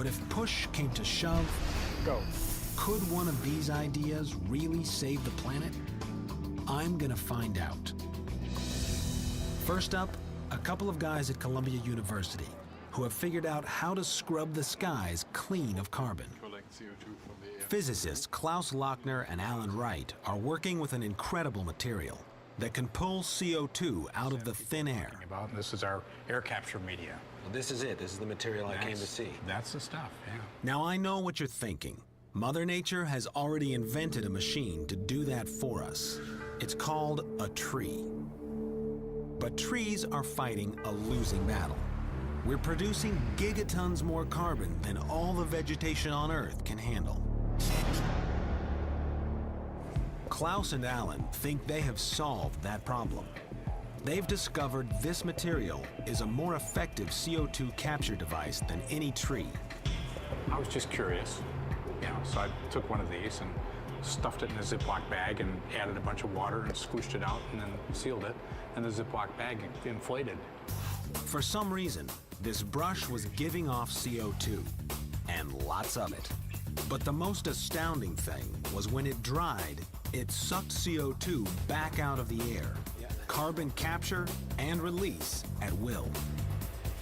But if push came to shove, Go. could one of these ideas really save the planet? I'm gonna find out. First up, a couple of guys at Columbia University who have figured out how to scrub the skies clean of carbon. Collect CO2 from the air. Physicists Klaus Lochner and Alan Wright are working with an incredible material that can pull CO2 out of the thin air. This is our air capture media. Well, this is it. This is the material I came to see. That's the stuff, yeah. Now I know what you're thinking. Mother Nature has already invented a machine to do that for us. It's called a tree. But trees are fighting a losing battle. We're producing gigatons more carbon than all the vegetation on Earth can handle. Klaus and Alan think they have solved that problem. They've discovered this material is a more effective CO2 capture device than any tree. I was just curious, so I took one of these and stuffed it in a Ziploc bag and added a bunch of water and squished it out and then sealed it, and the Ziploc bag inflated. For some reason, this brush was giving off CO2, and lots of it. But the most astounding thing was when it dried, it sucked CO2 back out of the air. Carbon capture and release at will.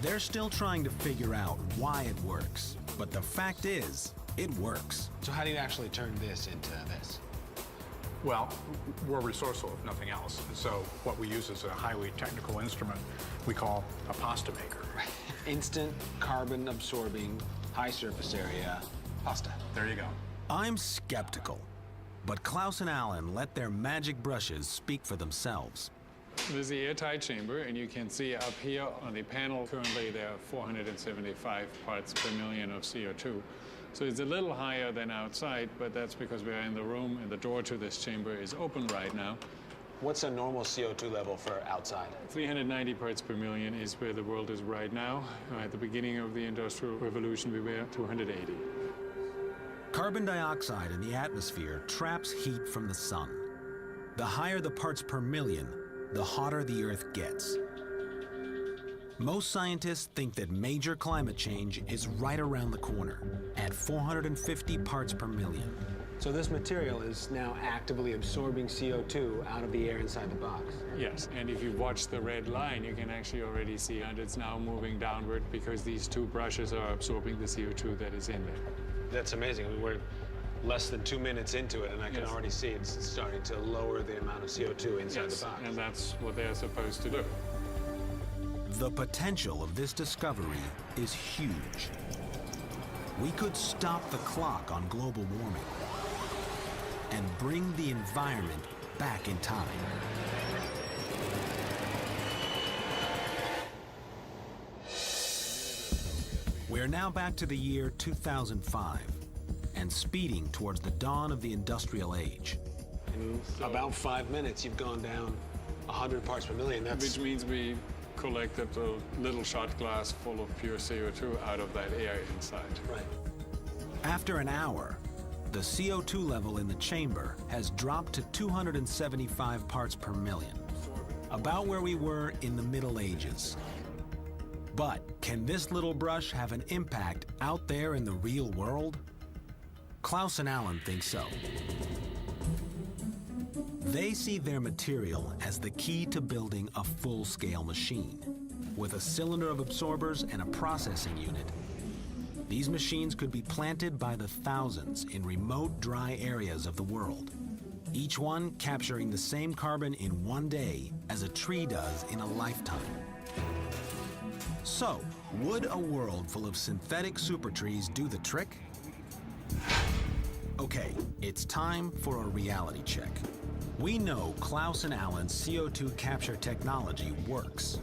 They're still trying to figure out why it works, but the fact is, it works. So how do you actually turn this into this? Well, we're resourceful, if nothing else. So what we use is a highly technical instrument we call a pasta maker. Instant carbon absorbing, high surface area pasta. There you go. I'm skeptical, but Klaus and Alan let their magic brushes speak for themselves. This is the airtight chamber, and you can see up here on the panel, currently there are 475 parts per million of CO2. So it's a little higher than outside, but that's because we're in the room and the door to this chamber is open right now. What's a normal CO2 level for outside? 390 parts per million is where the world is right now. At the beginning of the Industrial Revolution, we were at 280. Carbon dioxide in the atmosphere traps heat from the sun. The higher the parts per million, the hotter the Earth gets. Most scientists think that major climate change is right around the corner, at 450 parts per million. So this material is now actively absorbing CO2 out of the air inside the box. Yes, and if you watch the red line, you can actually already see, and it's now moving downward because these two brushes are absorbing the CO2 that is in there. That's amazing. We're less than 2 minutes into it, and I can already see it's starting to lower the amount of CO2 inside the box. And that's what they're supposed to do. The potential of this discovery is huge. We could stop the clock on global warming and bring the environment back in time. We're now back to the year 2005 and speeding towards the dawn of the industrial age. In about 5 minutes, you've gone down 100 parts per million. Which means we collected a little shot glass full of pure CO2 out of that air inside. Right. After an hour, the CO2 level in the chamber has dropped to 275 parts per million, about where we were in the Middle Ages. But can this little brush have an impact out there in the real world? Klaus and Alan think so. They see their material as the key to building a full-scale machine, with a cylinder of absorbers and a processing unit. These machines could be planted by the thousands in remote, dry areas of the world, each one capturing the same carbon in 1 day as a tree does in a lifetime. So, would a world full of synthetic super trees do the trick? Okay, it's time for a reality check. We know Klaus and Alan's CO2 capture technology works.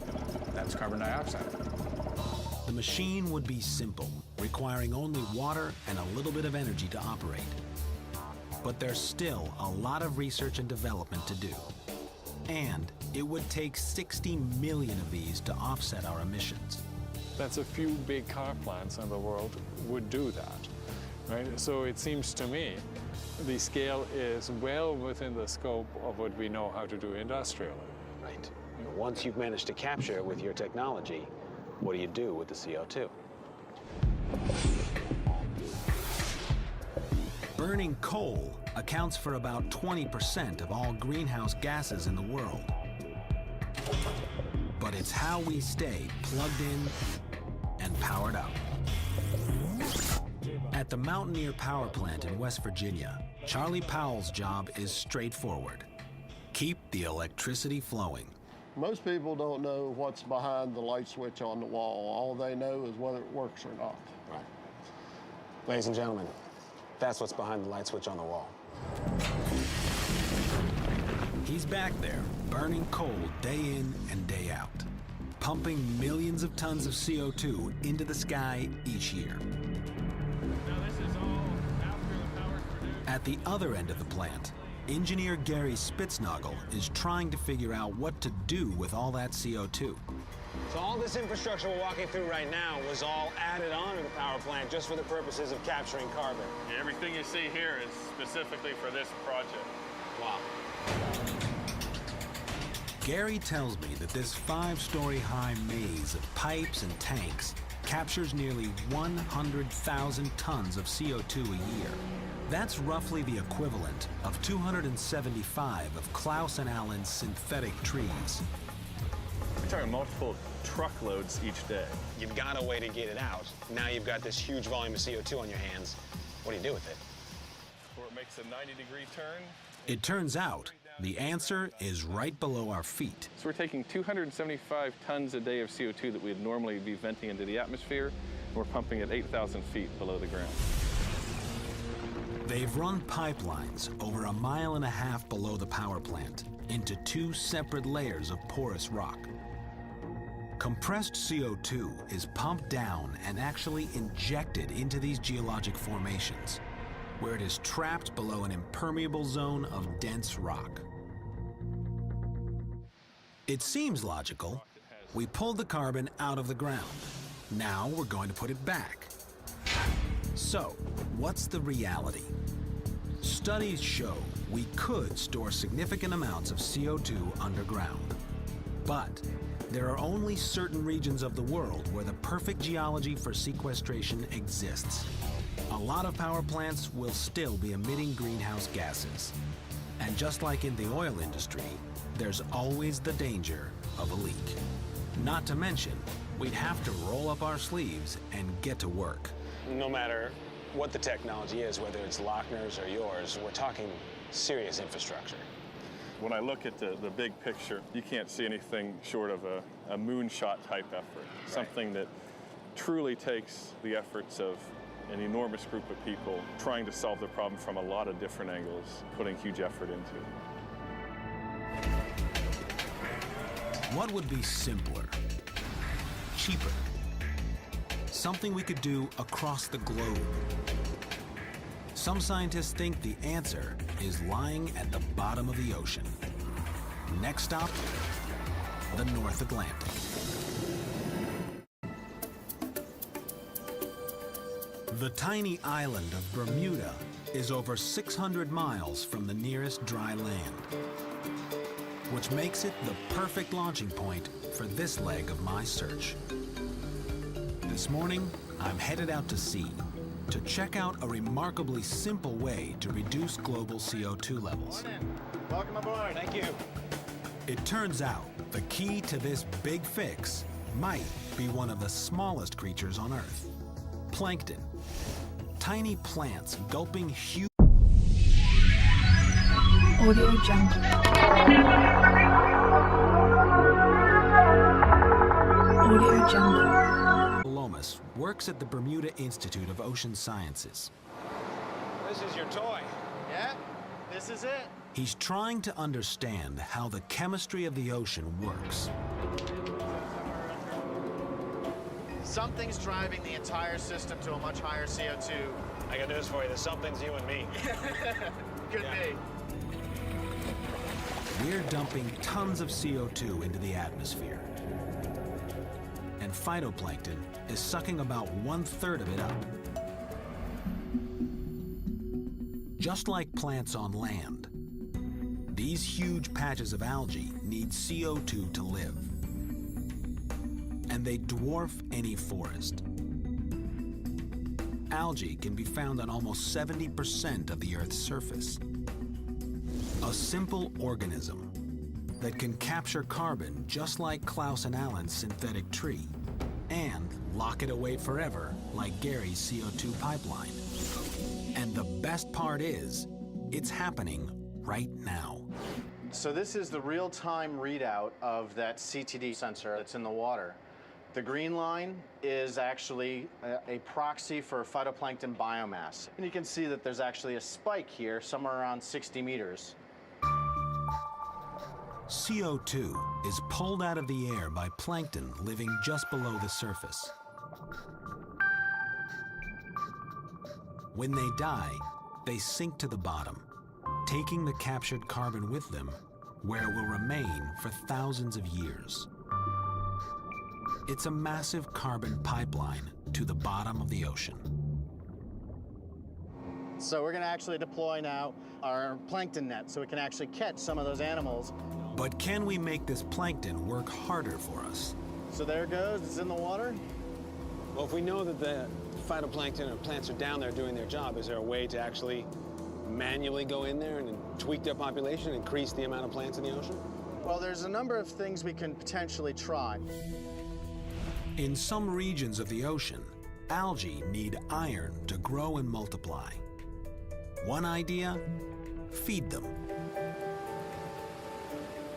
That's carbon dioxide. The machine would be simple, requiring only water and a little bit of energy to operate. But there's still a lot of research and development to do. And it would take 60 million of these to offset our emissions. That's a few big car plants in the world would do that, right? So it seems to me the scale is well within the scope of what we know how to do industrially. Right. Once you've managed to capture it with your technology, what do you do with the CO2? Burning coal accounts for about 20% of all greenhouse gases in the world. But it's how we stay plugged in and powered up. At the Mountaineer Power Plant in West Virginia, Charlie Powell's job is straightforward. Keep the electricity flowing. Most people don't know what's behind the light switch on the wall. All they know is whether it works or not. Right. Ladies and gentlemen, that's what's behind the light switch on the wall. He's back there, burning coal day in and day out, pumping millions of tons of CO2 into the sky each year. Now this is all after the power's produced. At the other end of the plant, engineer Gary Spitznagel is trying to figure out what to do with all that CO2. So all this infrastructure we're walking through right now was all added on to the power plant just for the purposes of capturing carbon. Everything you see here is specifically for this project. Wow. Gary tells me that this 5-story high maze of pipes and tanks captures nearly 100,000 tons of CO2 a year. That's roughly the equivalent of 275 of Klaus and Allen's synthetic trees. We're talking multiple truckloads each day. You've got a way to get it out. Now you've got this huge volume of CO2 on your hands. What do you do with it? Where it makes a 90-degree turn. It turns out the answer is right below our feet. So we're taking 275 tons a day of CO2 that we'd normally be venting into the atmosphere, and we're pumping it 8,000 feet below the ground. They've run pipelines over 1.5 miles below the power plant into 2 separate layers of porous rock. Compressed CO2 is pumped down and actually injected into these geologic formations, where it is trapped below an impermeable zone of dense rock. It seems logical. We pulled the carbon out of the ground. Now we're going to put it back. So, what's the reality? Studies show we could store significant amounts of CO2 underground. But there are only certain regions of the world where the perfect geology for sequestration exists. A lot of power plants will still be emitting greenhouse gases. And just like in the oil industry, there's always the danger of a leak. Not to mention, we'd have to roll up our sleeves and get to work. No matter what the technology is, whether it's Lochner's or yours, we're talking serious infrastructure. When I look at the big picture, you can't see anything short of a moonshot type effort. Right. Something that truly takes the efforts of an enormous group of people trying to solve the problem from a lot of different angles, putting huge effort into it. What would be simpler, cheaper, something we could do across the globe? Some scientists think the answer is lying at the bottom of the ocean. Next stop, the North Atlantic. The tiny island of Bermuda is over 600 miles from the nearest dry land, which makes it the perfect launching point for this leg of my search. This morning, I'm headed out to sea to check out a remarkably simple way to reduce global CO2 levels. Welcome aboard. Thank you. It turns out the key to this big fix might be one of the smallest creatures on Earth, plankton. Tiny plants gulping huge Audio Jungle. Audio Jungle. Lomas works at the Bermuda Institute of Ocean Sciences. This is your toy. Yeah, this is it. He's trying to understand how the chemistry of the ocean works. Something's driving the entire system to a much higher CO2. I got news for you. There's something's you and me. Could be. We're dumping tons of CO2 into the atmosphere. And phytoplankton is sucking about 1/3 of it up. Just like plants on land, these huge patches of algae need CO2 to live. And they dwarf any forest. algae can be found on almost 70% of the Earth's surface. A simple organism that can capture carbon just like Klaus and Allen's synthetic tree and lock it away forever like Gary's CO2 pipeline. And the best part is, it's happening right now. So this is the real-time readout of that CTD sensor that's in the water. The green line is actually a proxy for phytoplankton biomass. And you can see that there's actually a spike here, somewhere around 60 meters. CO2 is pulled out of the air by plankton living just below the surface. When they die, they sink to the bottom, taking the captured carbon with them, where it will remain for thousands of years. It's a massive carbon pipeline to the bottom of the ocean. So we're going to actually deploy now our plankton net so we can actually catch some of those animals. But can we make this plankton work harder for us? So there it goes, it's in the water. Well, if we know that the phytoplankton or plants are down there doing their job, is there a way to actually manually go in there and tweak their population, increase the amount of plants in the ocean? Well, there's a number of things we can potentially try. In some regions of the ocean, algae need iron to grow and multiply. One idea? Feed them.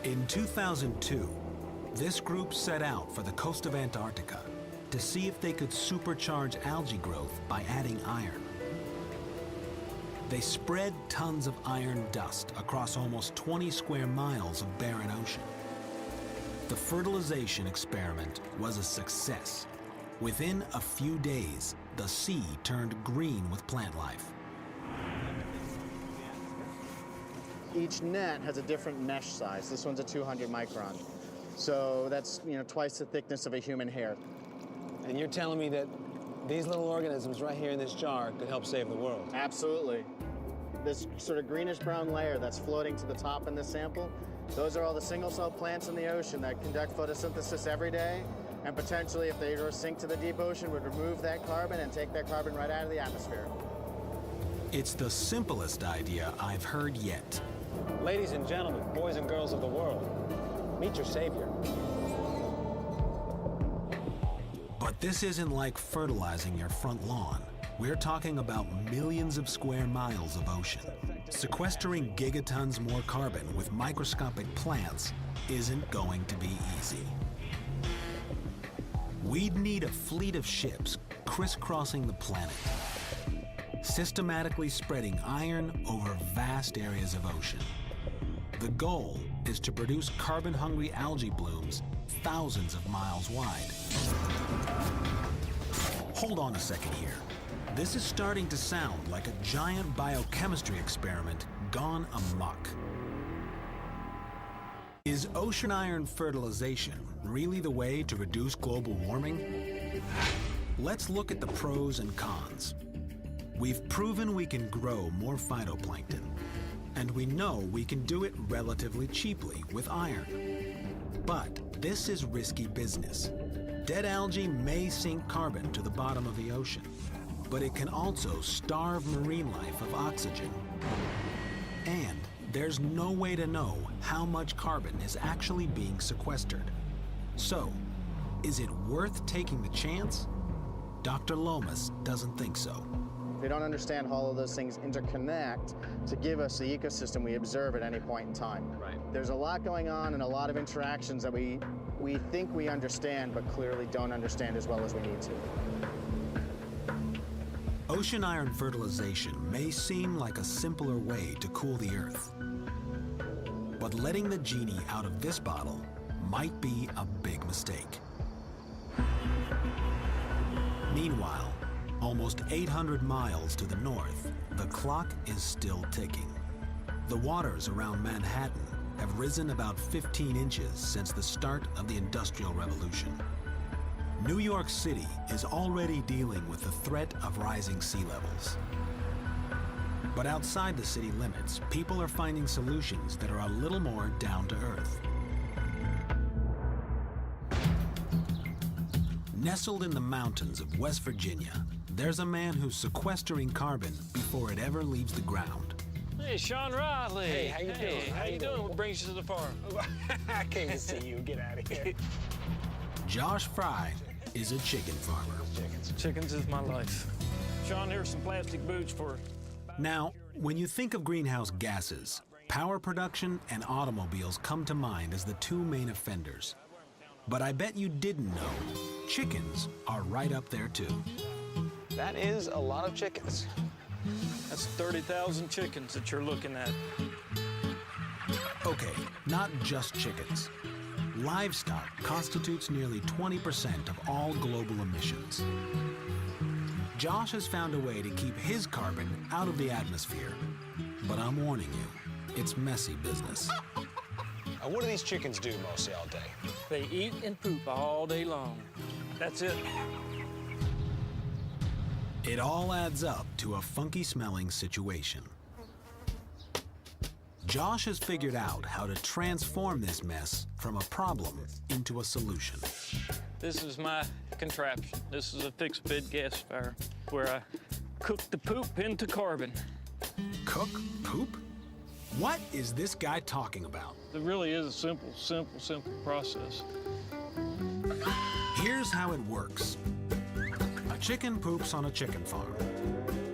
In 2002, this group set out for the coast of Antarctica to see if they could supercharge algae growth by adding iron. They spread tons of iron dust across almost 20 square miles of barren ocean. The fertilization experiment was a success. Within a few days, the sea turned green with plant life. Each net has a different mesh size. This one's a 200 micron. So that's, twice the thickness of a human hair. And you're telling me that these little organisms right here in this jar could help save the world? Absolutely. This sort of greenish-brown layer that's floating to the top in this sample, those are all the single-cell plants in the ocean that conduct photosynthesis every day, and potentially, if they were to sink to the deep ocean, would remove that carbon and take that carbon right out of the atmosphere. It's the simplest idea I've heard yet. Ladies and gentlemen, boys and girls of the world, meet your savior. But this isn't like fertilizing your front lawn. We're talking about millions of square miles of ocean. Sequestering gigatons more carbon with microscopic plants isn't going to be easy. We'd need a fleet of ships crisscrossing the planet, systematically spreading iron over vast areas of ocean. The goal is to produce carbon-hungry algae blooms thousands of miles wide. Hold on a second here. This is starting to sound like a giant biochemistry experiment gone amok. Is ocean iron fertilization really the way to reduce global warming? Let's look at the pros and cons. We've proven we can grow more phytoplankton, and we know we can do it relatively cheaply with iron. But this is risky business. Dead algae may sink carbon to the bottom of the ocean, but it can also starve marine life of oxygen. And there's no way to know how much carbon is actually being sequestered. So, is it worth taking the chance? Dr. Lomas doesn't think so. We don't understand how all of those things interconnect to give us the ecosystem we observe at any point in time. Right. There's a lot going on and a lot of interactions that we think we understand, but clearly don't understand as well as we need to. Ocean iron fertilization may seem like a simpler way to cool the Earth. But letting the genie out of this bottle might be a big mistake. Meanwhile, almost 800 miles to the north, the clock is still ticking. The waters around Manhattan have risen about 15 inches since the start of the Industrial Revolution. New York City is already dealing with the threat of rising sea levels. But outside the city limits, people are finding solutions that are a little more down to earth. Nestled in the mountains of West Virginia, there's a man who's sequestering carbon before it ever leaves the ground. Hey, Sean Riley. Hey, how you doing? How you doing? What brings you to the farm? I came to see you. Get out of here. Josh Fry is a chicken farmer. Chickens is my life. Sean, here's some plastic boots for... Now, when you think of greenhouse gases, power production and automobiles come to mind as the two main offenders. But I bet you didn't know chickens are right up there too. That is a lot of chickens. That's 30,000 chickens that you're looking at. Okay, not just chickens. Livestock constitutes nearly 20% of all global emissions. Josh has found a way to keep his carbon out of the atmosphere. But I'm warning you, it's messy business. What do these chickens do mostly all day? They eat and poop all day long. That's it. It all adds up to a funky-smelling situation. Josh has figured out how to transform this mess from a problem into a solution. This is my contraption. This is a fixed bed gasifier where I cook the poop into carbon. Cook poop? What is this guy talking about? It really is a simple process. Here's how it works. A chicken poops on a chicken farm.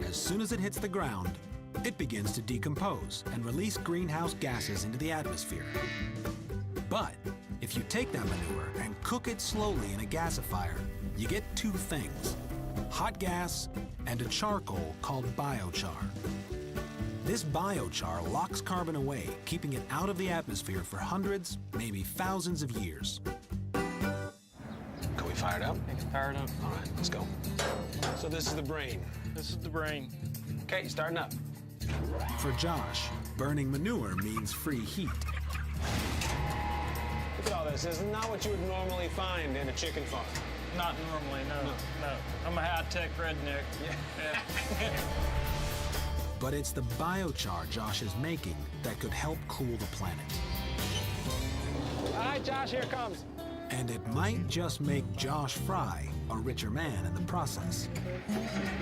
As soon as it hits the ground, it begins to decompose and release greenhouse gases into the atmosphere. But if you take that manure and cook it slowly in a gasifier, you get two things: hot gas and a charcoal called biochar. This biochar locks carbon away, keeping it out of the atmosphere for hundreds, maybe thousands of years. Can we fire it up? Fire it up. All right, let's go. So this is the brain. This is the brain. Okay, starting up. For Josh, burning manure means free heat. Look at all this. This is not what you would normally find in a chicken farm. Not normally, no. I'm a high-tech redneck. Yeah. But it's the biochar Josh is making that could help cool the planet. All right, Josh, here it comes. And it might just make Josh Fry a richer man in the process.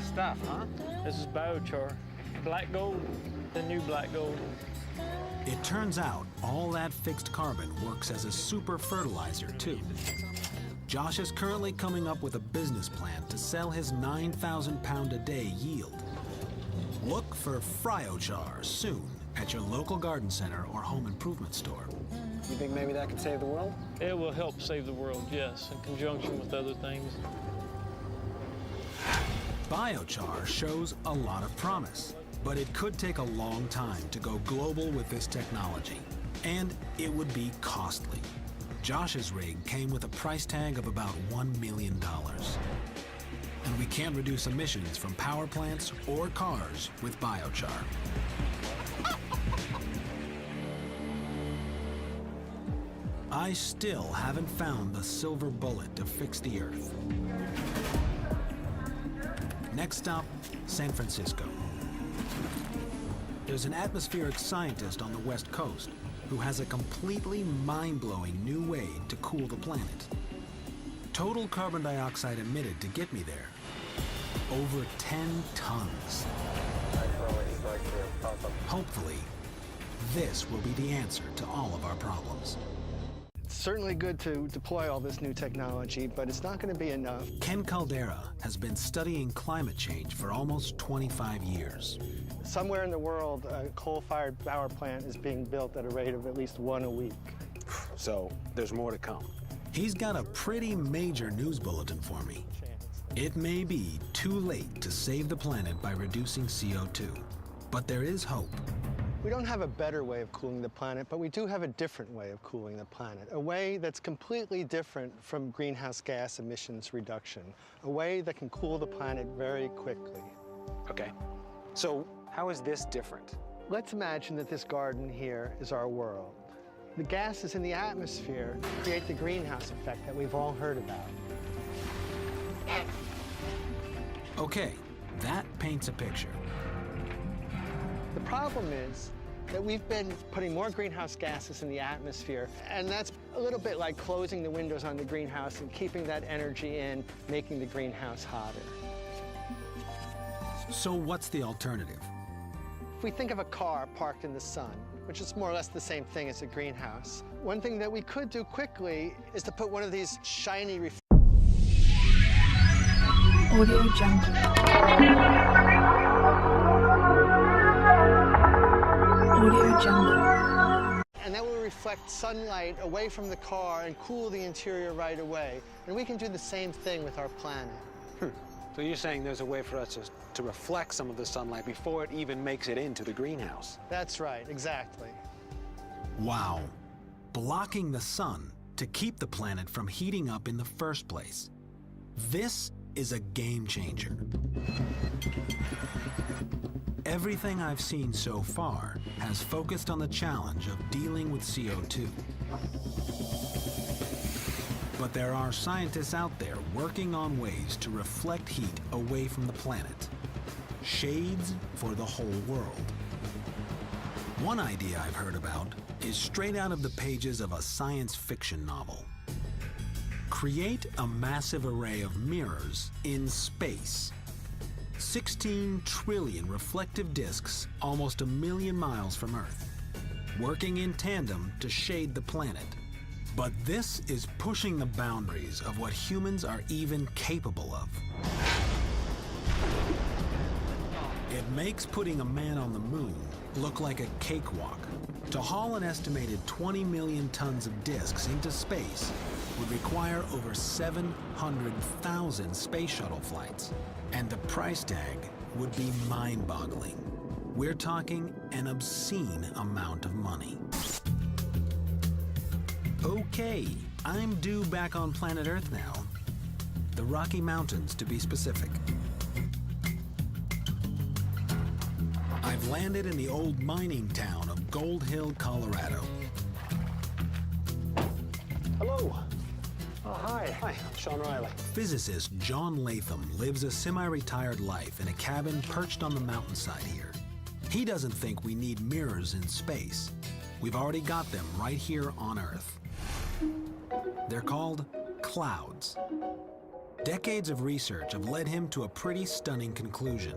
Stuff, huh? This is biochar. Black gold, the new black gold. It turns out all that fixed carbon works as a super fertilizer, too. Josh is currently coming up with a business plan to sell his 9,000 pound a day yield. Look for Fryochar soon at your local garden center or home improvement store. You think maybe that could save the world? It will help save the world, yes, in conjunction with other things. Biochar shows a lot of promise, but it could take a long time to go global with this technology, and it would be costly. Josh's rig came with a price tag of about $1 million. And we can't reduce emissions from power plants or cars with biochar. I still haven't found the silver bullet to fix the Earth. Next stop, San Francisco. There's an atmospheric scientist on the West Coast who has a completely mind-blowing new way to cool the planet. Total carbon dioxide emitted to get me there: over 10 tons. Hopefully, this will be the answer to all of our problems. It's certainly good to deploy all this new technology, but it's not going to be enough. Ken Caldera has been studying climate change for almost 25 years. Somewhere in the world, a coal-fired power plant is being built at a rate of at least one a week. So there's more to come. He's got a pretty major news bulletin for me. It may be too late to save the planet by reducing CO2, but there is hope. We don't have a better way of cooling the planet, but we do have a different way of cooling the planet, a way that's completely different from greenhouse gas emissions reduction, a way that can cool the planet very quickly. Okay, so how is this different? Let's imagine that this garden here is our world. The gases in the atmosphere create the greenhouse effect that we've all heard about. Okay, that paints a picture. The problem is that we've been putting more greenhouse gases in the atmosphere, and that's a little bit like closing the windows on the greenhouse and keeping that energy in, making the greenhouse hotter. So what's the alternative? If we think of a car parked in the sun, which is more or less the same thing as a greenhouse, one thing that we could do quickly is to put one of these shiny Audio Jungle. Audio Jungle. and that will reflect sunlight away from the car and cool the interior right away. And we can do the same thing with our planet. So you're saying there's a way for us to reflect some of the sunlight before it even makes it into the greenhouse? That's right, exactly. Wow. Blocking the sun to keep the planet from heating up in the first place. This is a game changer. Everything I've seen so far has focused on the challenge of dealing with CO2. But there are scientists out there working on ways to reflect heat away from the planet. Shades for the whole world. One idea I've heard about is straight out of the pages of a science fiction novel. Create a massive array of mirrors in space. 16 trillion reflective disks almost 1 million miles from Earth, working in tandem to shade the planet. But this is pushing the boundaries of what humans are even capable of. It makes putting a man on the moon look like a cakewalk. To haul an estimated 20 million tons of disks into space would require over 700,000 space shuttle flights. And the price tag would be mind-boggling. We're talking an obscene amount of money. Okay, I'm due back on planet Earth now. The Rocky Mountains, to be specific. I've landed in the old mining town of Gold Hill, Colorado. Hello. Oh, hi. Hi, Sean Riley. Physicist John Latham lives a semi-retired life in a cabin perched on the mountainside here. He doesn't think we need mirrors in space. We've already got them right here on Earth. They're called clouds. Decades of research have led him to a pretty stunning conclusion.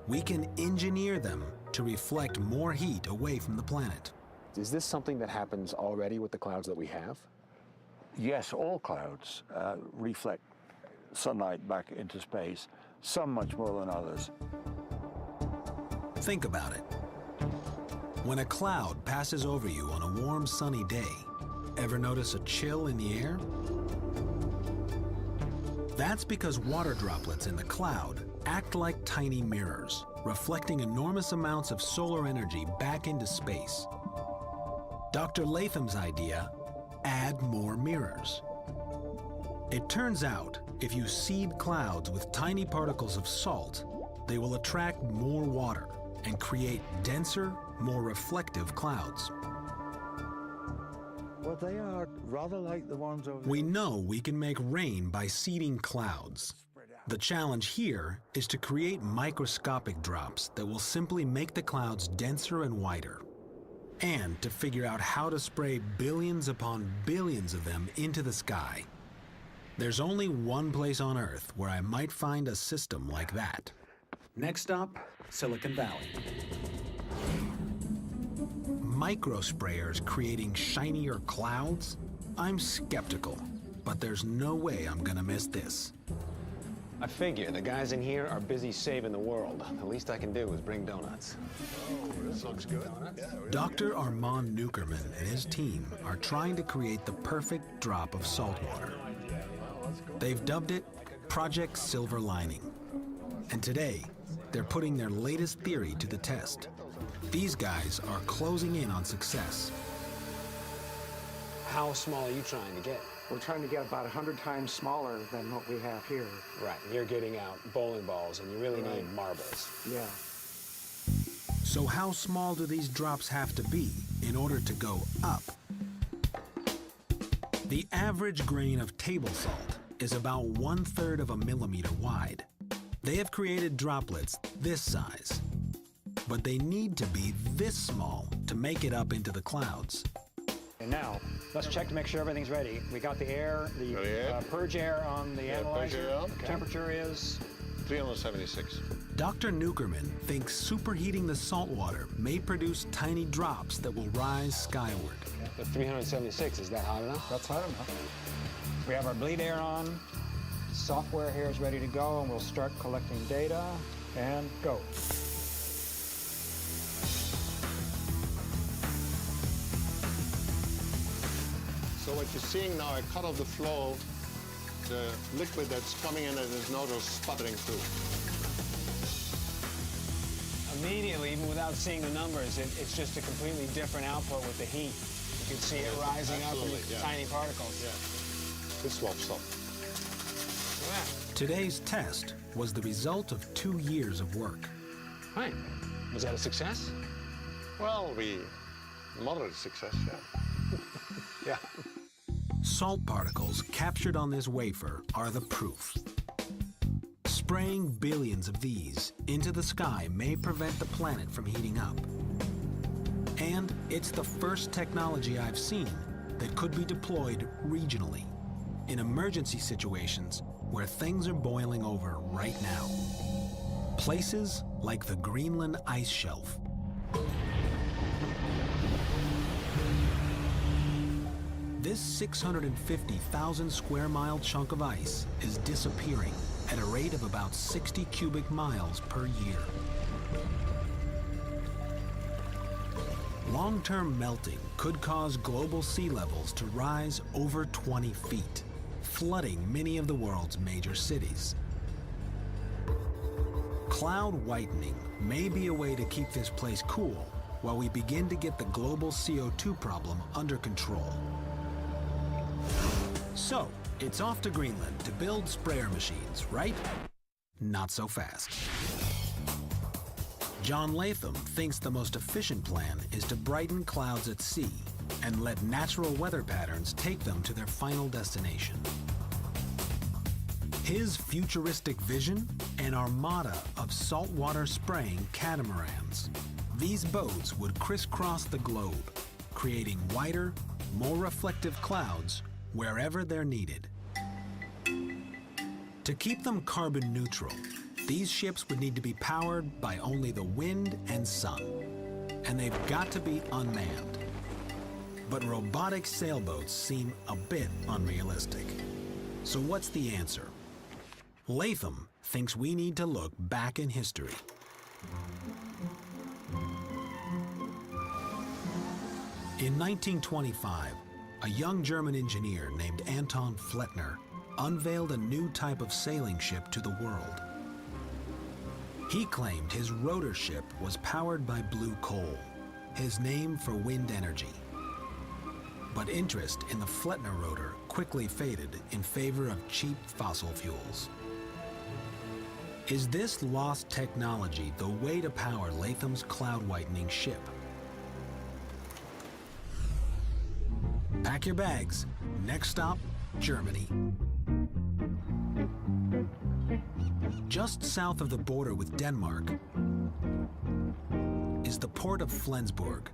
We can engineer them to reflect more heat away from the planet. Is this something that happens already with the clouds that we have? Yes, all clouds reflect sunlight back into space, some much more than others. Think about it. When a cloud passes over you on a warm, sunny day, ever notice a chill in the air? That's because water droplets in the cloud act like tiny mirrors, reflecting enormous amounts of solar energy back into space. Dr. Latham's idea: add more mirrors. It turns out, if you seed clouds with tiny particles of salt, they will attract more water and create denser, more reflective clouds. Well, they are rather like the ones over there. We know we can make rain by seeding clouds. The challenge here is to create microscopic drops that will simply make the clouds denser and whiter, and to figure out how to spray billions upon billions of them into the sky. There's only one place on Earth where I might find a system like that. Next stop, Silicon Valley. Microsprayers creating shinier clouds? I'm skeptical, but there's no way I'm gonna miss this. I figure the guys in here are busy saving the world. The least I can do is bring donuts. Oh, this looks good. Dr. Armand Nukerman and his team are trying to create the perfect drop of salt water. They've dubbed it Project Silver Lining. And today, they're putting their latest theory to the test. These guys are closing in on success. How small are you trying to get? We're trying to get about 100 times smaller than what we have here. Right, you're getting out bowling balls, and you really need marbles. Yeah. So how small do these drops have to be in order to go up? The average grain of table salt is about 1/3 of a millimeter wide. They have created droplets this size, but they need to be this small to make it up into the clouds. And now, let's check to make sure everything's ready. We got the air, the purge air on the analyzer. Okay. Temperature is 376. Dr. Nukerman thinks superheating the salt water may produce tiny drops that will rise skyward. But 376, is that hot enough? That's hot enough. We have our bleed air on. Software here is ready to go, and we'll start collecting data and go. So what you're seeing now, a cut of the flow, the liquid that's coming in and there's no sputtering through. Immediately, even without seeing the numbers, it's just a completely different output with the heat. You can see it rising up in tiny particles. Yeah. This swaps up. Today's test was the result of 2 years of work. Right. Was that a success? Well, moderate success, yeah. Yeah. Salt particles captured on this wafer are the proof. Spraying billions of these into the sky may prevent the planet from heating up. And it's the first technology I've seen that could be deployed regionally, in emergency situations where things are boiling over right now. Places like the Greenland ice shelf. This 650,000 square mile chunk of ice is disappearing at a rate of about 60 cubic miles per year. Long-term melting could cause global sea levels to rise over 20 feet, flooding many of the world's major cities. Cloud whitening may be a way to keep this place cool while we begin to get the global CO2 problem under control. So, it's off to Greenland to build sprayer machines, right? Not so fast. John Latham thinks the most efficient plan is to brighten clouds at sea and let natural weather patterns take them to their final destination. His futuristic vision? An armada of saltwater spraying catamarans. These boats would crisscross the globe, creating whiter, more reflective clouds wherever they're needed. To keep them carbon neutral, these ships would need to be powered by only the wind and sun, and they've got to be unmanned. But robotic sailboats seem a bit unrealistic. So what's the answer? Latham thinks we need to look back in history. In 1925, a young German engineer named Anton Flettner unveiled a new type of sailing ship to the world. He claimed his rotor ship was powered by blue coal, his name for wind energy. But interest in the Flettner rotor quickly faded in favor of cheap fossil fuels. Is this lost technology the way to power Latham's cloud whitening ship? Pack your bags. Next stop, Germany. Just south of the border with Denmark is the port of Flensburg.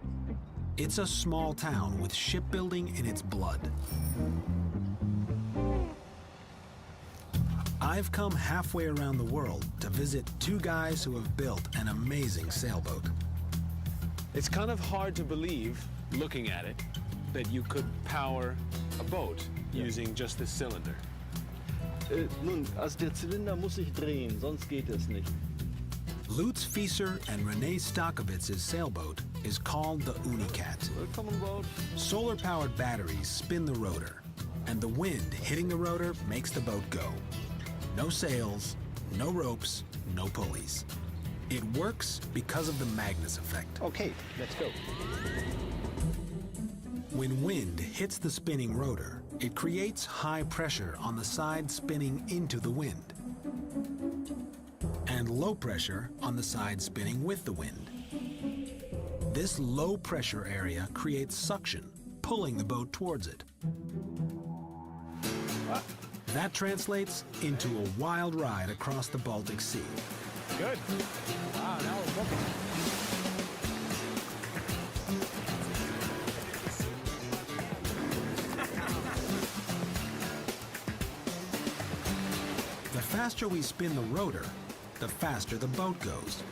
It's a small town with shipbuilding in its blood. I've come halfway around the world to visit 2 guys who have built an amazing sailboat. It's kind of hard to believe, looking at it, that you could power a boat using just this cylinder. Nun, also der Zylinder muss sich drehen, sonst geht es nicht. Lutz Fieser and Renee Stockowitz's sailboat is called the Unicat. Solar-powered batteries spin the rotor, and the wind hitting the rotor makes the boat go. No sails, no ropes, no pulleys. It works because of the Magnus effect. Okay, let's go. When wind hits the spinning rotor, it creates high pressure on the side spinning into the wind, and low pressure on the side spinning with the wind. This low pressure area creates suction, pulling the boat towards it. That translates into a wild ride across the Baltic Sea. Good. Wow, now we're booking. The faster we spin the rotor, the faster the boat goes.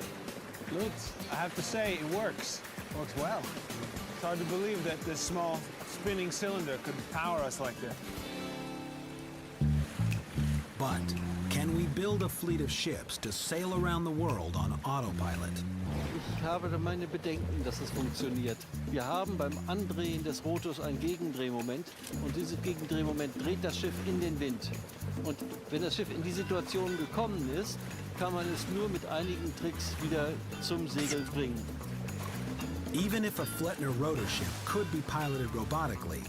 Lutz, I have to say, it works. Works well. It's hard to believe that this small spinning cylinder could power us like this. But can we build a fleet of ships to sail around the world on autopilot? Ich habe da meine Bedenken, dass es funktioniert. Wir haben beim Andrehen des Rotors ein Gegendrehmoment und dieses Gegendrehmoment dreht das Schiff in den Wind. Und wenn das Schiff in die Situation gekommen ist, kann man es nur mit einigen Tricks wieder zum Segel bringen. Even if a Flettner rotor ship could be piloted robotically,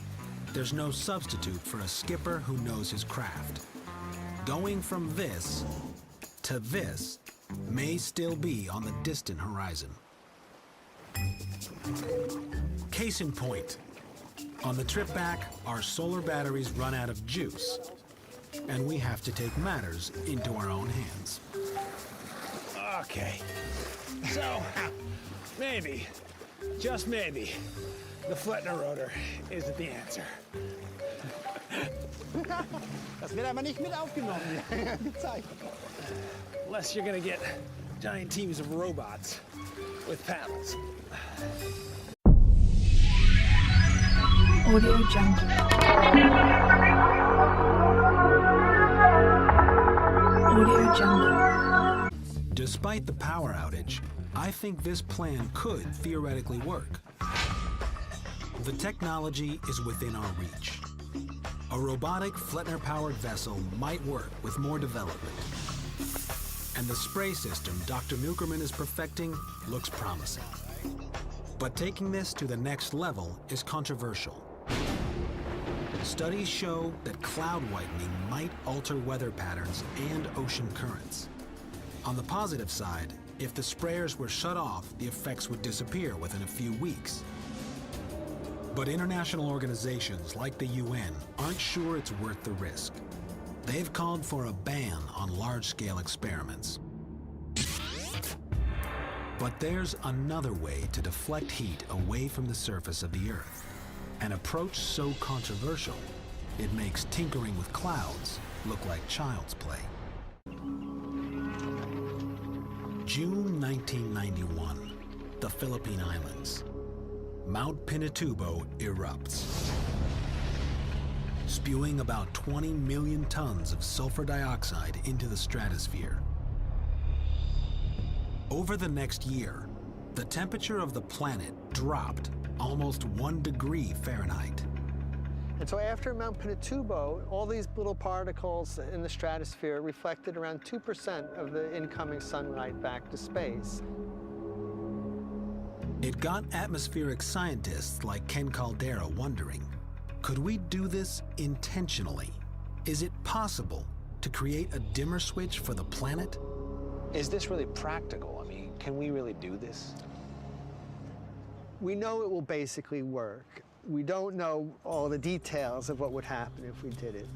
there's no substitute for a skipper who knows his craft. Going from this to this may still be on the distant horizon. Case in point, on the trip back, our solar batteries run out of juice, and we have to take matters into our own hands. Okay. So, maybe, just maybe, the Flettner rotor isn't the answer. Das wird aber nicht mit aufgenommen. Gezeigt. Unless you're gonna get giant teams of robots with paddles. Audio Jungle. Audio Jungle. Despite the power outage, I think this plan could theoretically work. The technology is within our reach. A robotic Flettner-powered vessel might work with more development. And the spray system Dr. Nukerman is perfecting looks promising. But taking this to the next level is controversial. Studies show that cloud whitening might alter weather patterns and ocean currents. On the positive side, if the sprayers were shut off, the effects would disappear within a few weeks. But international organizations like the UN aren't sure it's worth the risk. They've called for a ban on large-scale experiments. But there's another way to deflect heat away from the surface of the Earth. An approach so controversial, it makes tinkering with clouds look like child's play. June 1991, the Philippine Islands. Mount Pinatubo erupts, spewing about 20 million tons of sulfur dioxide into the stratosphere. Over the next year, the temperature of the planet dropped almost 1 degree Fahrenheit. And so after Mount Pinatubo, all these little particles in the stratosphere reflected around 2% of the incoming sunlight back to space. It got atmospheric scientists like Ken Caldera wondering, could we do this intentionally? Is it possible to create a dimmer switch for the planet? Is this really practical? I mean, can we really do this? We know it will basically work. We don't know all the details of what would happen if we did it.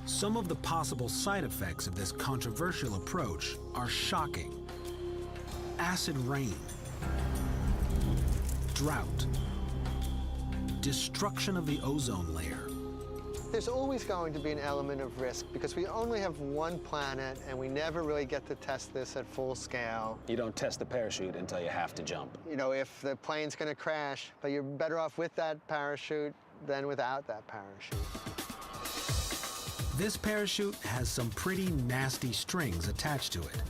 Some of the possible side effects of this controversial approach are shocking. Acid rain, drought, destruction of the ozone layer. There's always going to be an element of risk because we only have one planet and we never really get to test this at full scale. You don't test the parachute until you have to jump. You know, if the plane's going to crash, but you're better off with that parachute than without that parachute. This parachute has some pretty nasty strings attached to it.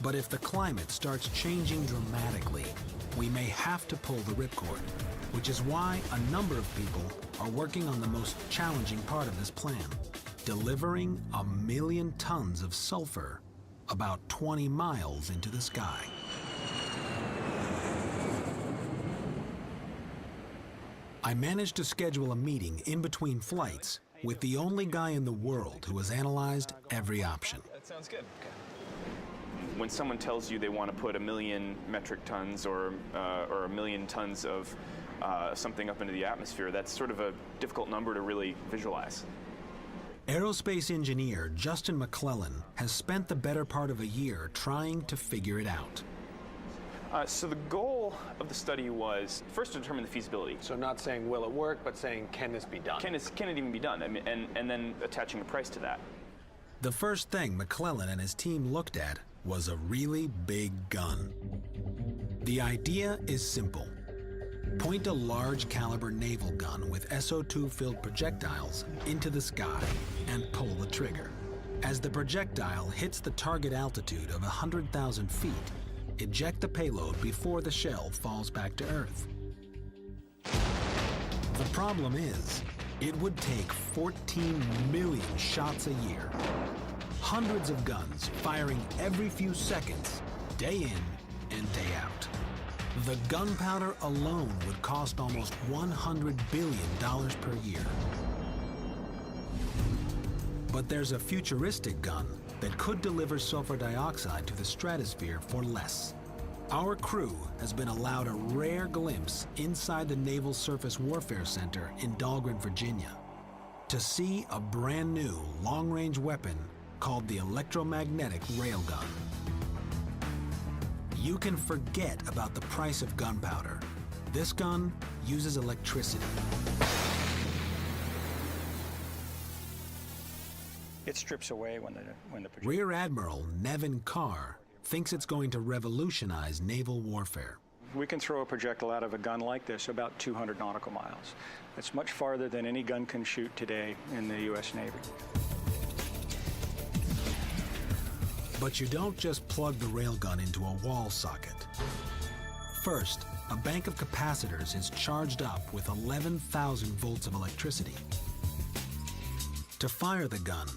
But if the climate starts changing dramatically, we may have to pull the ripcord, which is why a number of people are working on the most challenging part of this plan, delivering 1 million tons of sulfur about 20 miles into the sky. I managed to schedule a meeting in between flights with the only guy in the world who has analyzed every option. That sounds good. When someone tells you they want to put 1 million metric tons or 1 million tons of something up into the atmosphere, that's sort of a difficult number to really visualize. Aerospace engineer Justin McClellan has spent the better part of a year trying to figure it out. So the goal of the study was first to determine the feasibility. So not saying will it work, but saying can this be done? Can it even be done? I mean, and then attaching a price to that. The first thing McClellan and his team looked at was a really big gun. The idea is simple. Point a large caliber naval gun with SO2-filled projectiles into the sky and pull the trigger. As the projectile hits the target altitude of 100,000 feet, eject the payload before the shell falls back to Earth. The problem is, it would take 14 million shots a year. Hundreds of guns firing every few seconds, day in and day out. The gunpowder alone would cost almost $100 billion per year. But there's a futuristic gun that could deliver sulfur dioxide to the stratosphere for less. Our crew has been allowed a rare glimpse inside the Naval Surface Warfare Center in Dahlgren, Virginia, to see a brand new long-range weapon called the electromagnetic railgun. You can forget about the price of gunpowder. This gun uses electricity. It strips away when the Rear Admiral Nevin Carr thinks it's going to revolutionize naval warfare. We can throw a projectile out of a gun like this about 200 nautical miles. That's much farther than any gun can shoot today in the U.S. Navy. But you don't just plug the railgun into a wall socket. First, a bank of capacitors is charged up with 11,000 volts of electricity. To fire the gun,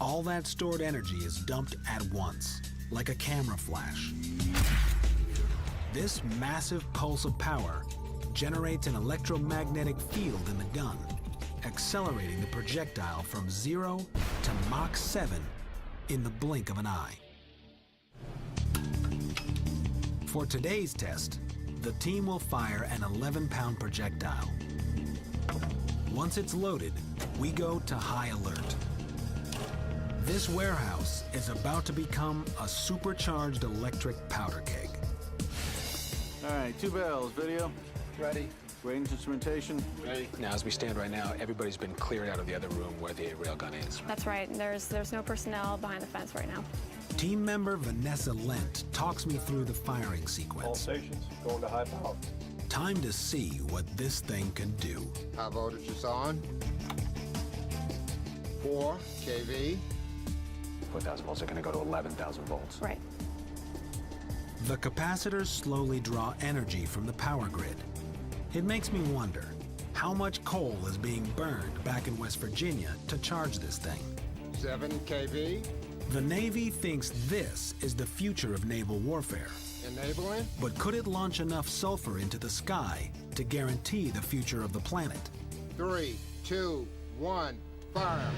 all that stored energy is dumped at once, like a camera flash. This massive pulse of power generates an electromagnetic field in the gun, accelerating the projectile from 0 to Mach 7 in the blink of an eye. For today's test, the team will fire an 11-pound projectile. Once it's loaded, we go to high alert. This warehouse is about to become a supercharged electric powder keg. All right, 2 barrels, video. Ready. Range instrumentation. Ready. Now, as we stand right now, everybody's been cleared out of the other room where the railgun is. That's right. There's no personnel behind the fence right now. Team member Vanessa Lent talks me through the firing sequence. All stations, going to high power. Time to see what this thing can do. High voltage is on. 4 kV. 4,000 volts are going to go to 11,000 volts. Right. The capacitors slowly draw energy from the power grid. It makes me wonder, how much coal is being burned back in West Virginia to charge this thing? 7 kV. The Navy thinks this is the future of naval warfare. Enabling. But could it launch enough sulfur into the sky to guarantee the future of the planet? 3, 2, 1, fire.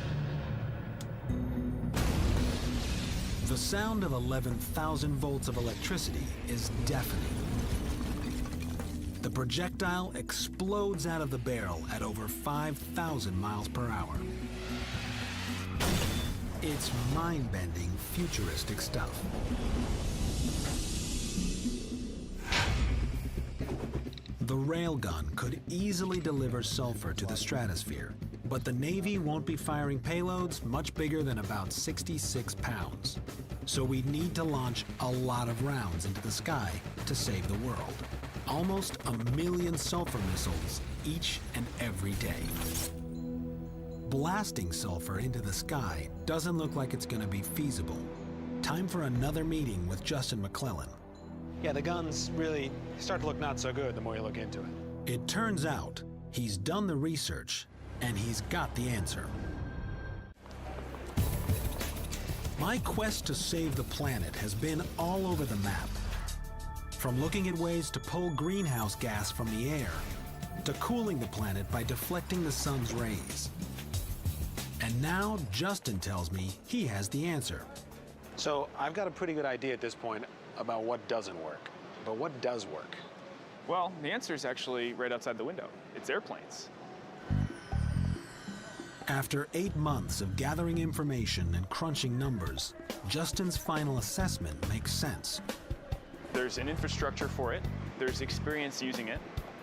The sound of 11,000 volts of electricity is deafening. The projectile explodes out of the barrel at over 5,000 miles per hour. It's mind-bending, futuristic stuff. The railgun could easily deliver sulfur to the stratosphere, but the Navy won't be firing payloads much bigger than about 66 pounds. So we need to launch a lot of rounds into the sky to save the world. Almost 1 million sulfur missiles each and every day. Blasting sulfur into the sky doesn't look like it's going to be feasible. Time for another meeting with Justin McClellan. Yeah, the guns really start to look not so good the more you look into it. It turns out he's done the research and he's got the answer. My quest to save the planet has been all over the map. From looking at ways to pull greenhouse gas from the air, to cooling the planet by deflecting the sun's rays. And now Justin tells me he has the answer. So I've got a pretty good idea at this point about what doesn't work. But what does work? Well, the answer is actually right outside the window. It's airplanes. After 8 months of gathering information and crunching numbers, Justin's final assessment makes sense. There's an infrastructure for it. There's experience using it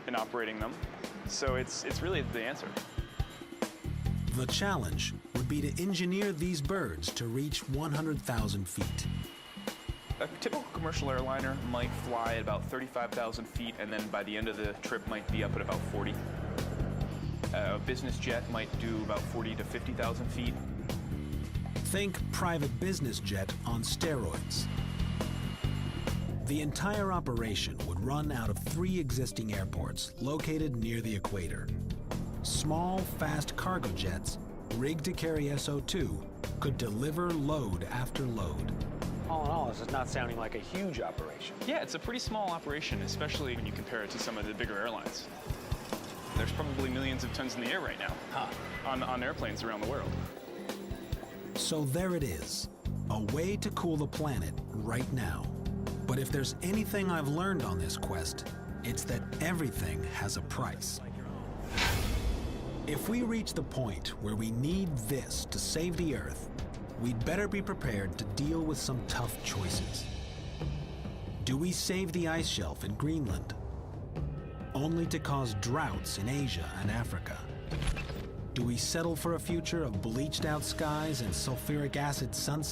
and operating them. So it's really the answer. The challenge would be to engineer these birds to reach 100,000 feet. A typical commercial airliner might fly at about 35,000 feet, and then by the end of the trip might be up at about 40. A business jet might do about 40 to 50,000 feet. Think private business jet on steroids. The entire operation would run out of 3 existing airports located near the equator. Small, fast cargo jets, rigged to carry SO2, could deliver load after load. All in all, this is not sounding like a huge operation. Yeah, it's a pretty small operation, especially when you compare it to some of the bigger airlines. There's probably millions of tons in the air right now on airplanes around the world. So there it is, a way to cool the planet right now. But if there's anything I've learned on this quest, it's that everything has a price. If we reach the point where we need this to save the Earth, we'd better be prepared to deal with some tough choices. Do we save the ice shelf in Greenland, only to cause droughts in Asia and Africa? Do we settle for a future of bleached out skies and sulfuric acid sunsets?